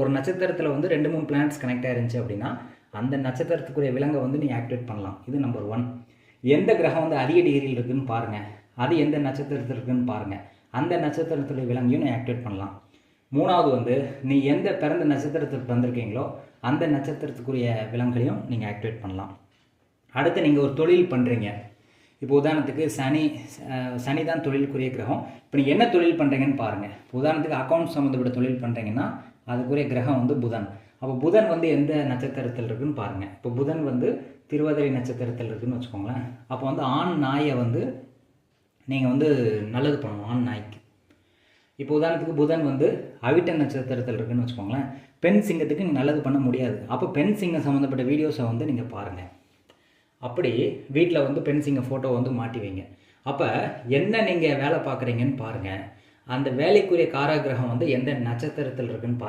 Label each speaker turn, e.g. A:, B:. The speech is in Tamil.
A: ஒரு நட்சத்திரத்தில் வந்து 2-3 பிளானட்ஸ் கனெக்ட் ஆயிருந்துச்சு அப்படின்னா அந்த நட்சத்திரத்துக்குரிய விலங்கை வந்து நீங்கள் ஆக்டிவேட் பண்ணலாம். இது நம்பர் 1. எந்த கிரகம் வந்து அதிக டிகிரியில் இருக்குதுன்னு பாருங்கள், அது எந்த நட்சத்திரத்தில் இருக்குதுன்னு பாருங்கள், அந்த நட்சத்திரத்துடைய விலங்கையும் நீ ஆக்டிவேட் பண்ணலாம். 3வது வந்து நீ எந்த பிறந்த நட்சத்திரத்தில் பிறந்திருக்கீங்களோ அந்த நட்சத்திரத்துக்குரிய விலங்குகளையும் நீங்கள் ஆக்டிவேட் பண்ணலாம். அடுத்து நீங்கள் ஒரு தொழில் பண்ணுறீங்க. இப்போ உதாரணத்துக்கு சனி தான் தொழிலுக்குரிய கிரகம். இப்போ நீங்கள் என்ன தொழில் பண்ணுறீங்கன்னு பாருங்கள். உதாரணத்துக்கு அக்கௌண்ட் சம்மந்தப்பட்ட தொழில் பண்ணுறீங்கன்னா அதுக்குரிய கிரகம் வந்து புதன். அப்போ புதன் வந்து எந்த நட்சத்திரத்தில் இருக்குன்னு பாருங்கள். இப்போ புதன் வந்து திருவாதிரை நட்சத்திரத்தில் இருக்குதுன்னு வச்சுக்கோங்களேன். அப்போ வந்து ஆண் நாயை வந்து நீங்கள் வந்து நல்லது பண்ணணும் ஆண் நாய்க்கு. இப்போ உதாரணத்துக்கு புதன் வந்து அவிட்ட நட்சத்திரத்தில் இருக்குதுன்னு வச்சுக்கோங்களேன். பெண் சிங்கத்துக்கு நீங்கள் நல்லது பண்ண முடியாது. அப்போ பெண் சிங்கம் சம்மந்தப்பட்ட வீடியோஸை வந்து நீங்கள் பாருங்கள். அப்படி வீட்டில் வந்து பெண் சிங்கம் ஃபோட்டோ வந்து மாட்டி வைங்க. அப்போ என்ன நீங்கள் வேலை பார்க்குறீங்கன்னு பாருங்கள். அந்த வேலைக்குரிய காரகிரகம் வந்து எந்த நட்சத்திரத்தில் இருக்குன்னு பாருங்கள்.